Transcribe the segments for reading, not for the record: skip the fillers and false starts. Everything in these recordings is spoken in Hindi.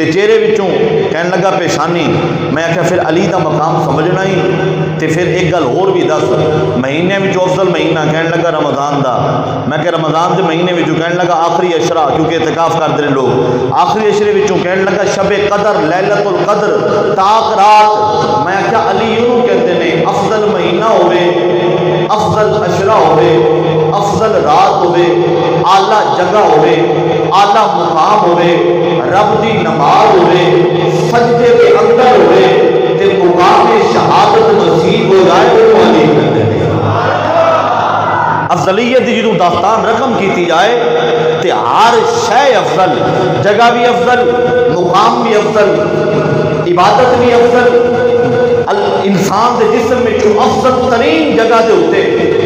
ते चेहरे विचों कहन लगा पेशानी। मैं आख्या फिर अली का मकाम समझना ही। तो फिर एक गल होर भी दस, महीने में अफजल महीना कहन लगा रमज़ान का। मैं क्या रमज़ान के महीने में कहन लगा आखिरी अशरा, क्योंकि इतिकाफ करते हैं लोग, आखिरी अशरे विचों कहन लगा शबे कदर, लैलतुल कदर, ताक रात। मैं क्या अली यूं कहते हैं अफजल महीना होवे, अफजल अशरा होवे, अफजल रात होवे, आला जगह होवे, आला मुकाम होवे, रब दी नमाज होवे, सजदे के अंदर होवे, ते मुकाम शहादत नसीब हो जाए तो अली कहते हैं। अफजलियत की जो दास्तान रकम की जाए तो हर शय अफजल, जगह भी अफजल, मुकाम भी अफजल, इबादत भी अफजल। इंसान के जिस्म में जो अफजल तरीन जगह के उत्ते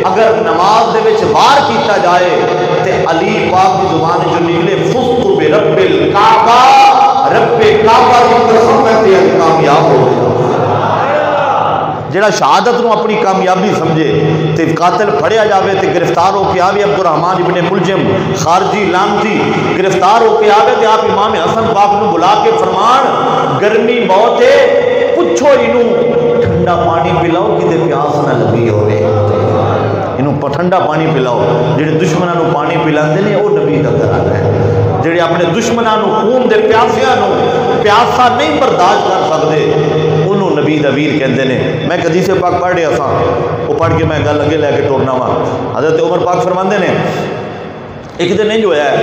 अगर नमाज दे विच वार किया जाए तो अली पाक की जुबान जो निकले फुस्तु बि रब्बिल काबा, रब्बे काबा की कसम करके कामयाब हो गया। जेड़ा शहादत को अपनी कामयाबी समझे तो कातिल फड़िया जाए तो गिरफ्तार होकर आवे, अब्दुर्रहमान इब्ने मुलजिम खारजी लानती गिरफ्तार होकर आवे तो आप इमाम हसन पाक को बुला के फरमान गर्मी बहुत है, पुछो इनू ठंडा पानी पिलाओ कि प्यास ना लगी होवे, इनू ठंडा पानी पिलाओ। जेडे दुश्मनों को पानी पिलाते हैं वो नबी का घराना है। जेडे अपने दुश्मनों को खून के प्यासिया प्यासा नहीं बर्दाश्त कर सकते उन्होंने नबी दा वीर कहते हैं। मैं हदीस पाक पढ़ रहा था, वो पढ़ के मैं गल अगे लैके टुरना वा। हज़रत उमर पाक फरमाते हैं एक दिन इंज होया है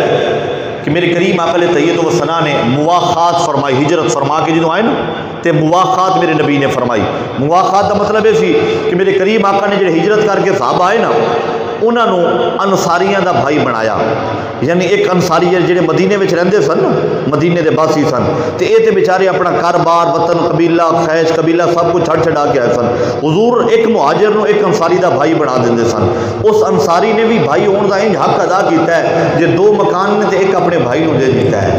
कि मेरे करीम आकल तैयब तो सना ने मुवाखात फरमाई, हिजरत फरमा के जो आए ना तो मुवाखात मेरे नबी ने फरमाई। मुवाखात का मतलब ये सी कि मेरे करीम आका ने जो हिजरत करके साहब आए ना उन्होंने अंसारियों का भाई बनाया। यानी एक अंसारी जो मदीने में रहते सन, मदीने के बासी सन, तो ये तो बेचारे अपना घर बार वतन कबीला खैश कबीला सब कुछ छड़ छड़ा के आए सन। हुजूर एक मुहाजिर को एक अंसारी का भाई बना देंगे सन। उस अंसारी ने भी भाई होने का इंज हक अदा किया है जो दो मकान ने तो एक अपने भाई को दे दिता है,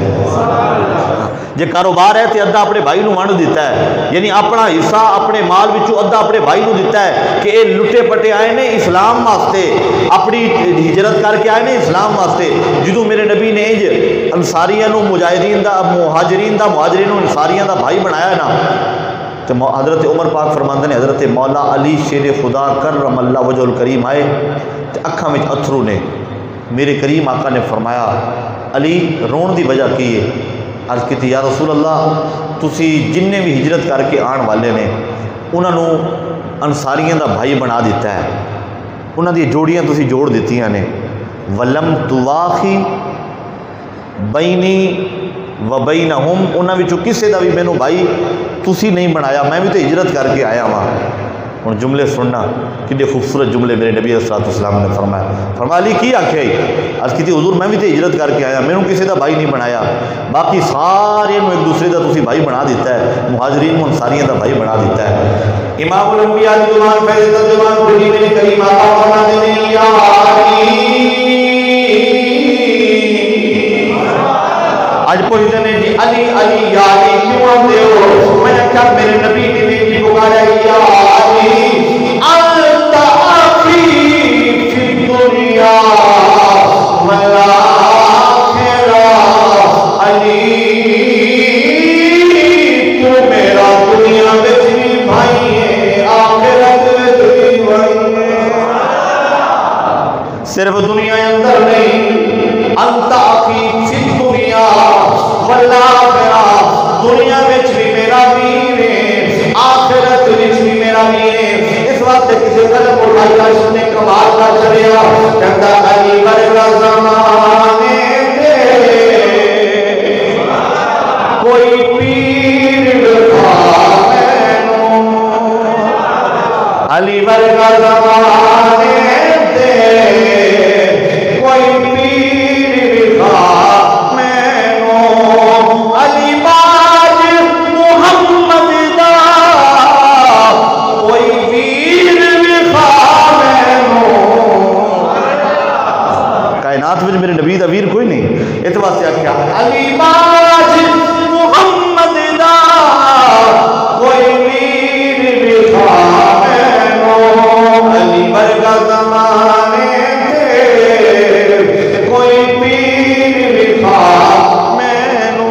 जो कारोबार है तो अद्धा अपने भाई को वंड दिता है, यानी अपना हिस्सा अपने माल विचों अद्धा अपने भाई को दिता है कि ये लुटे पटे आए ने इस्लाम वास्ते, अपनी हिजरत करके आए ने इस्लाम वास्ते। जो मेरे नबी ने अंसारियों को मुजाहिदीन का मुहाजिरीन अंसारियों का भाई बनाया ना, तो हज़रत उमर पाक फरमाते हैं हज़रत मौला अली शेर खुदा करम अल्लाह वजहुल करीम आए तो अखा में अथरू ने। मेरे करीम आका ने फरमाया अली रोन की वजह की है? अर्ज की या रसूल अल्लाह तुसी जिन्ने भी हिजरत करके आने वाले ने उन्होंने अंसारियों का भाई बना दिता है, उन्होंने जोड़ियाँ तुसी जोड़ दित्तियां ने। वलम तुवाखी बैनी व बैनहुम, उन्होंने विचों किसी का भी मैनू भाई तुसी नहीं बनाया, मैं भी तो हिजरत करके आया वहाँ। हूँ जुमले सुनना कि खूबसूरत जुमले मेरे नबी अलैहिस्सलाम ने फरमाया। फरमाया की आख्या अर्ज की हुजूर मैं भी तो हिजरत करके आया, मैनू किसी का भाई नहीं बनाया, बाकी सारे एक दूसरे का तुसी भाई बना दिता है, मुहाजिरीन अंसारियों का भाई बना दिता है। इमामुल अंबिया दी जुबान फैज़ दी जुबान खुली मेरे करीम आका फरमाते हैं या आज पूछते हैं जी अली अली या अली क्यों आते हो? मैंने क्या मेरे नबी ने भी पुकारा या अली अंत आखी फी दुनिया वल आखिरा, अली तू मेरा दुनिया में भी भाई है आखिरत में भी भाई है। सिर्फ दुनिया के अंदर नहीं, अंत आखी फी दुनिया वल आखिरा, दुनिया में भी मेरा वीर है आखिरत में भी मेरा वीर है। इस वास्ते किसी कलम उठाई का सुनने कमाल का चलिया कहता अली वर्गा ज़माने दे कोई पीर विखा मैनू, अली वर्गा ज़माने दे कोई पीर विखा मैनू, अली बाज मुहम्मद दा कोई वीर विखा मैनू। कायनात में मेरे नबी दा वीर कोई नहीं, इस वास्ते आख्या अली बाज मुहम्मद दा कोई वीर विखा मैनू, अली वर्गा ज़माने दे कोई पीर विखा मैनू।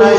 30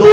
2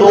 2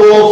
2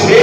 6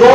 2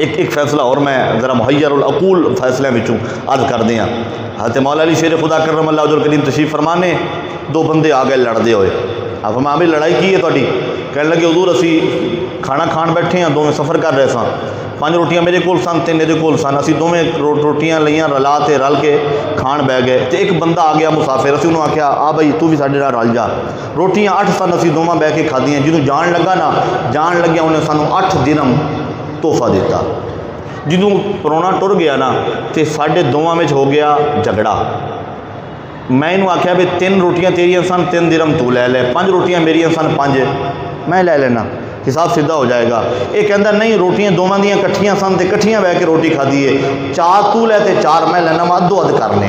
एक फैसला और मैं ज़रा मुहय्यर अकूल फैसलों विचों अर्ज कर दिया। हज़रत मौला अली शेर खुदा करम अल्लाह वजहुल करीम तशरीफ फरमाने, दो बंदे आ गए लड़ते हुए। आप फरमाया भी लड़ाई की है तुहाडी? कहने लगे हुजूर असी खाना खान बैठे हैं, दोवें सफ़र कर रहे सन, 5 रोटियां मेरे कोल सन, 3 इहदे कोल सन, असी दोवें रोटियां लईयां रला ते रल के खान बह गए। तो एक बंदा आ गया मुसाफिर, असी उन्होंने आख्या आ बई तू भी साडे नाल रल जा। रोटियां 8 सन, असी दोवां बह के खादियां। जिदों जान लगा ना, जान लग्या उन्हें सानू 8 दिरहम तोहफा दिता। जिदों परोना टुर गया ना तो साडे दोवां विच हो गया झगड़ा। मैं इन्हूं आख्या भी 3 रोटियां तेरियां सन, 3 दिरहम तू लै ले, 5 रोटियां मेरियां सन, 5 मैं लै लेना, हिसाब सीधा हो जाएगा। ये कहता नहीं रोटियां दोवां दियां कट्ठियां सन तो कट्ठियां बह के रोटी खाधी है, 4 तू लै तो 4 मैं लैना, मैं अद्धो अध करने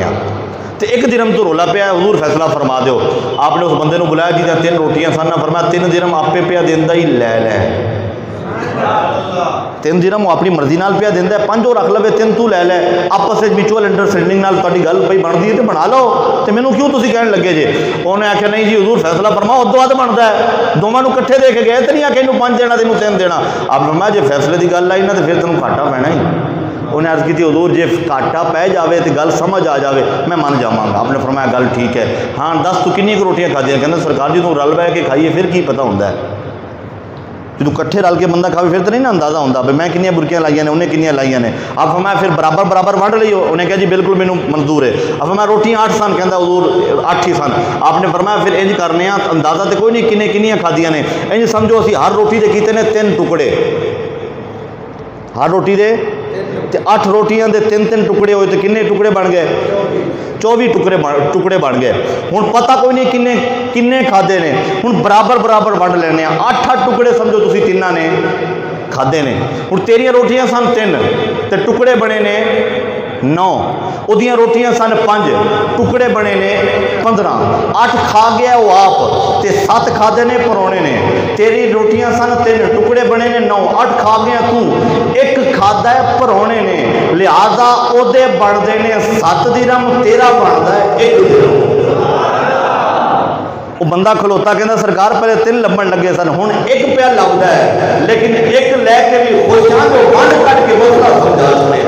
तो 1 दिरहम तो रोला पिया। हुजूर फैसला फरमा दो। आपने उस बंदे को बुलाया जिदा 3 रोटियां सन ना, फरमाया 3 दिरहम आपे पिया देंदा ही लै लै, 3 दिरहम वो अपनी मर्जी नाल पिया देंदा, 5 और रख लवे, 3 तू लै लै। आपस में म्यूचुअल अंडरस्टैंडिंग नाल तुहाडी गल पई बनदी है तो बना लो, तो मैनू क्यों तुसीं कहण लगे जे? उन्हें आख्या नहीं जी हुजूर फैसला फरमाओ, अद्धो अध बनता है, दोवां नूं इकट्ठे दे के गए तो नहीं आख्या इनू 5 देना तेनू 3 देना। आप फरमाया जे फैसले की गल आई ना तो फिर तेनू घाटा पैना ही। उन्हें अर्ज की हुजूर जे घाटा पै जाए तो गल समझ आ जाए मैं मन जावांगा। आपने फरमाया गल ठीक है, हाँ दस तू कितनी रोटियां खादियां? कहंदा सरकार जी तू रल बह के खाइए फिर की पता होंदा है, जो कट्ठे रल के बंदा खावे फिर तो नहीं ना अंदाजा होंदा भी मैं कितनी बुरकियां लाइया ने, उन्हें कितनी लाइया ने। आप फरमाया फिर बराबर बराबर वंड लियो? उन्हें कहा जी बिल्कुल मैनू मंजूर है। अब फरमाया रोटियां 8 सन? कहंदा हुजूर 8 ही सन। आपने फरमाया फिर इंज करने अंदाजा तो कोई नहीं कितनी खादियां ने, इंज समझो असी हर रोटी के कीते ने 3 टुकड़े, हर रोटी के 8 रोटियां के 3-3 टुकड़े होए तो किन्ने टुकड़े बन गए? 24 टुकड़े बन गए। हुण पता कोई नहीं किन्ने खादे ने, हुण बराबर बराबर वंड लेने। 8-8 टुकड़े समझो तुसीं तिन्हां ने खादे ने। हुण तेरियां रोटियां सन 3 ते टुकड़े बने ने 9, उहदियां रोटियां सन 5 टुकड़े बने ने 15, 8 खा गया वो आप ते 7 खादे ने परौने ने। तेरी रोटियां सन 3 टुकड़े बने ने 9, 8 खा गया तू, 1 खादा है परौने ने, लिहाजा ओदे बनते ने 7 दिरहम, तेरा बनता है 1 दिरहम। वो बंदा खलोता कहता सरकार पहले 3 लभन लगे सन, हुण 1 पिया लभदा है, लेकिन 1 लैके भी खुश हाँ तो वंड कट के मसला समझा छड़े।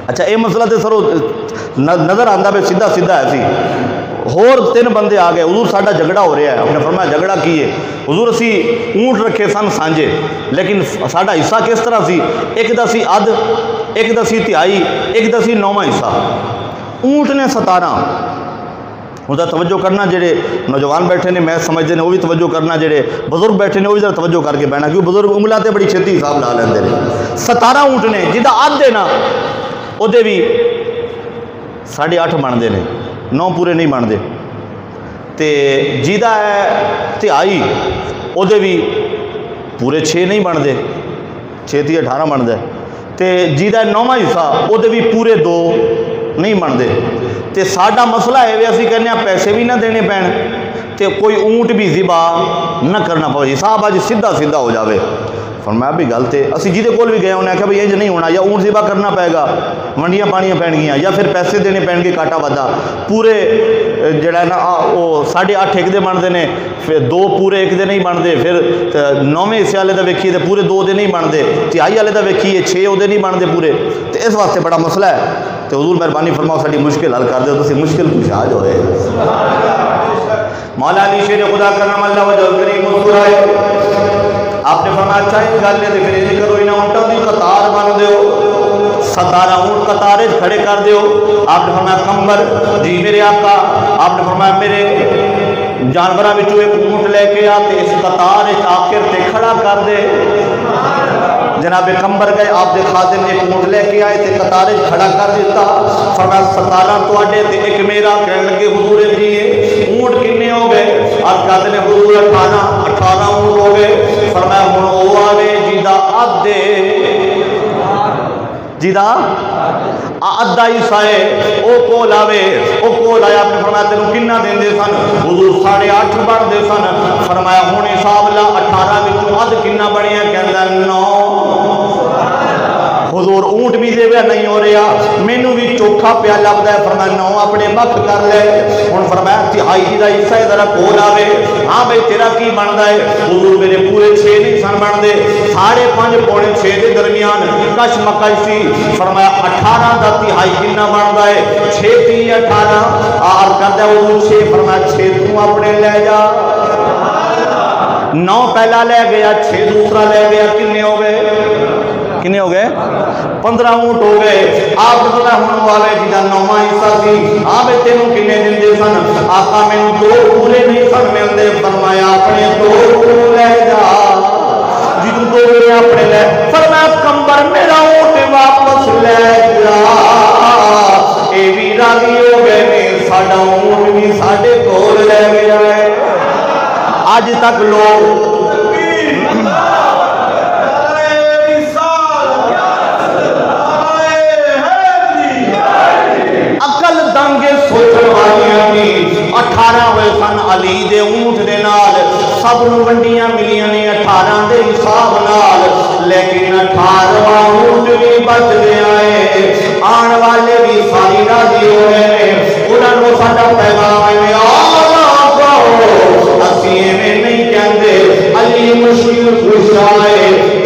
अच्छा ये मसला तो सरो नज़र आता भी सीधा सीधा है सी। होर 3 बंदे आ गए, हुजूर साडा झगड़ा हो रहा है। आपने फरमाया झगड़ा की है? हुजूर असी ऊँट रखे सन सांझे, लेकिन साडा हिस्सा किस तरह सी? एक दा सी अध, एक दा सी तिहाई, एक दा सी 9वां हिस्सा। ऊँट ने 17। उसका तवज्जो करना, जेडे नौजवान बैठे ने मैं समझते हैं वो भी तवज्जो करना, जेडे बजुर्ग बैठे ने वो भी जरा तवज्जो करके बहना, क्योंकि बुजुर्ग उंगलों से बड़ी छेती हिसाब ला लेंगे ने। 17 ऊँट ने, जिदा अध है ना उहदे भी 8.5 बनते हैं, 9 पूरे नहीं बनते। तो जिदा है तिहाई उहदे भी पूरे 6 नहीं बनते, 6 ती 18 बनता है। तो जिदा 9वां हिस्सा उहदे भी पूरे 2 नहीं बनते। तो साडा मसला है भी असी कहने पैसे भी ना देने पैण तो कोई ऊँट भी ज़िबा न करना पवे, हिसाब अज सीधा सीधा हो जाए। फरमाया भी गल तो असी जिहदे कोल भी गए उन्हें आख्या भी इंज नहीं होना, या ऊँट ज़िबा करना पेगा, मंडियां पानियां पैणगियां, या फिर पैसे देने पैणगे घाटा वाधा। पूरे जिहड़ा ना वो 8.5 एक दे बनते हैं, फिर 2 पूरे 1 दे नहीं बनते, फिर 9वें हिस्से वाले का वेखिए तो पूरे 2 दे नहीं बनते, तिहाई वाले का वेखिए 6 उहदे नहीं बनते पूरे। तो इस वास्ते बड़ा मसला है। तो हुजूर मेहरबानी फरमाओ साडी मुश्किल हल कर दो, तुसीं मुश्किल कुशा जो है। मौला अली शेर खुदा करम अल्लाह वजहुल करीम मुस्कुराए। आपने फरमाया अच्छा एक गल है तो फिर ये करो, इन्हें ऊँटों की कतार बन दो, 17 ऊँट कतार खड़े कर दो। आपने फरमाया कंबर जी मेरे आका। आपने फरमाया मेरे जानवरों में एक ऊँट लेके आ तो इस कतार आखिर ते खड़ा कर दे। जनाबे कंबर गए, आप दिखा दें एक ऊँट लेके आए तो कतार खड़ा कर दिता। फरमाया 17 तुहाडे ते 1 मेरा। कहने लगे हुजूर जी ऊँट कितने हो गए? आप कहते हैं हुजूर 18 ऊँट हो गए। फरमाया हुण वो आवे जिदा अद्धे, जिदा अद्धा हिस्सा है वो कोल आवे, वो कोल आया। आपने फरमाया तेनों कितना देंदे सन? हुजूर 8.5 बनते सन। फरमाया हुण हिसाब ला 18 विचों अध कितना बनिया? कहंदा 9। हुजूर ऊँट भी देवे नहीं हो रहा, मैनू भी चोखा पिया लगता है, फरमाया 9 अपने बख कर ले। हुण फरमाया तिहाई का हिस्सा जरा कोल आवे, हाँ भाई तेरा की बनता है? हुजूर मेरे पूरे 6 नहीं सन बनते, 5.5 पौने 6 के दरमियान कश मकश सी। फरमाया 18 का तिहाई कितना बनता है? 6 3 18 आर करता है हुजूर 6। फरमाया 6 तू अपने ले जा। 9 पहला ले गया, 6 दूसरा ले गया, कितने हो गए? कितने हो गए? 15 ऊंट हो गए। आप पता हूँ वाले जिदा 9वां हिस्सा सी, हाँ बे तेनों किन्ने दिंदे सन? आका मैनू 2 पूरे नहीं सन मिलते। फरमाया अपने 2 ले जा। जिदू 2 पूरे अपने ले, फरमाया कंबर मेरा ऊंट वापस ले जा। ये भी राजी हो गए ने, साडा ऊंट भी साडे कोल ले गया है। आज तक लोग अकल दंगे सोचने वाली 18 हुए सन अली दे ऊंट दे नाल, सब नूं वंडियां मिलियां ने 18 दे हिसाब नाल, लेकिन 18वां ऊंट भी बच गया है। आने वाले भी सारी राजी हो गए ने। उन्होंने साडा पैगाम है असीं एवें नहीं कहंदे अली मुश्किल कुशा है,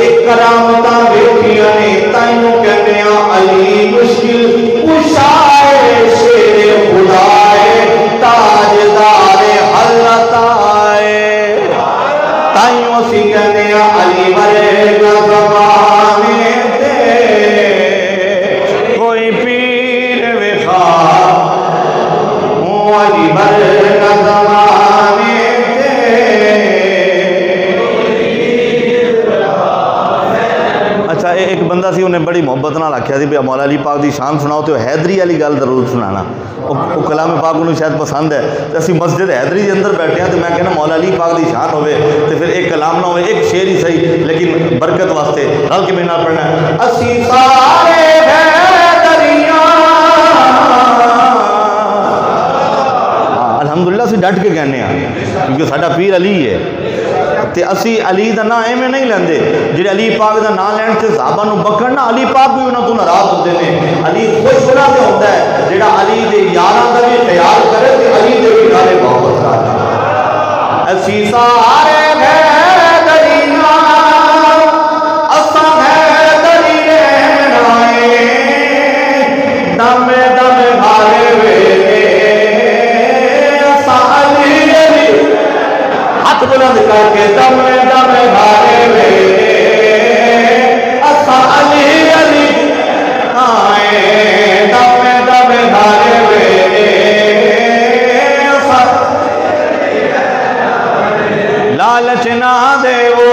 एक करामतां वेखियां ने ताइयों कहंदे अली मुश्किल कुशा है, शेरे खुदा है, ताजदारे हज़रत आए। ताइयों असीं कहंदे अली वरेगा ज़माने दे कोई पीर विखा, अली वरेगा ज़माने एक बंदा सी, उन्हें बड़ी मुहब्बत नाल आख्या सी भी मौला अली पाक की शान सुनाओ, तो हैदरी वाली गल जरूर सुनाना। वो कलाम पाक उन्हें शायद पसंद है। तो असी मस्जिद हैदरी के अंदर बैठे हैं, तो मैं कहना मौला अली पाक की शान होवे तो फिर एक कलाम ना हो, एक शेर ही सही, लेकिन बरकत वास्ते रल के मेरे नाल पढ़ना है। असी सारे हैदरियां, अल्हम्दुलिल्लाह असी डट के कहने क्योंकि साडा पीर अली है। ते असी अली का नाम एवं नहीं लेंदे, जिहड़े अली पाक का नाम लैन से साहबा नूं बकण ना, अली पाक भी उन्हां तों नाराज होंदे ने। अली खुश उन्हां ते होंदा है जिहड़ा अली दे यारां दा भी ख्याल करे ते अली दे भी नाले मोहब्बत करे। असी सारे हैदरियां, असां हैदरी रहना है, दम दम भारे वेले असां अली हाथ बुलंद करके दम दम भारे वेले असां अली अली आए, दम दम भारे वेले असां लालच ना देवो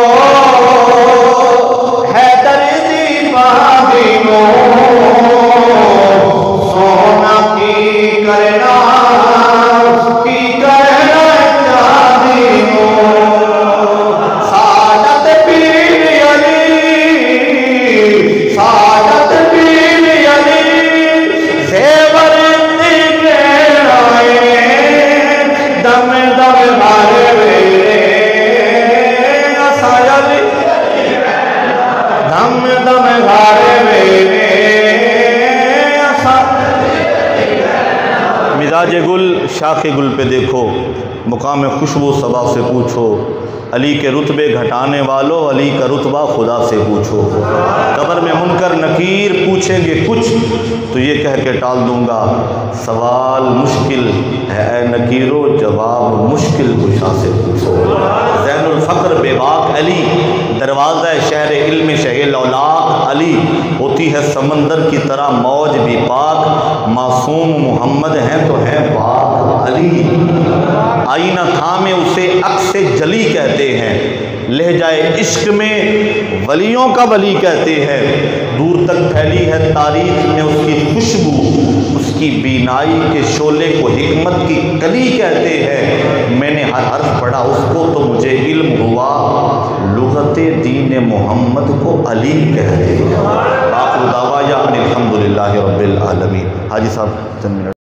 हैदर दी बागी नो, सोना की करना की करना चांदी नो, सादत पीर अली, सादत पीर अली, ज़ेवर दी बेड़ाए, दम दम भारे वेले असां अली, दम दम भारे वेले असां। मिजाज गुल शाख गुल पे देखो, मुकाम खुशबू सबा से पूछो, अली के रुतबे घटाने वालों अली का रुतबा खुदा से पूछो। कब्र में मुनकर नकीर पूछेंगे कुछ, तो ये कह के टाल दूंगा सवाल मुश्किल है नकीरो, जवाब मुश्किल कुशा से पूछो। ज़ैनुल फ़क्र बेबाक अली, दरवाज़ा शहर इल्म शह लौलाक अली, होती है समंदर की तरह मौज भी पाक, मासूम मोहम्मद हैं तो हैं पाक अली। आईना थामे उसे अक्स जली कहते हैं, लहजाए इश्क में वलियों का वली कहते हैं, दूर तक फैली है तारीख में उसकी खुशबू, उसकी बीनाई के शोले को हिकमत की कली कहते हैं। मैंने हर हर्फ पढ़ा उसको तो मुझे इल्म हुआ, लुग़ते दीन मोहम्मद को अली कहते हैं। आखिर दावा या अनिल हम्दुलिल्लाहि रब्बिल आलमीन। हाजी साहब चंद मिनट।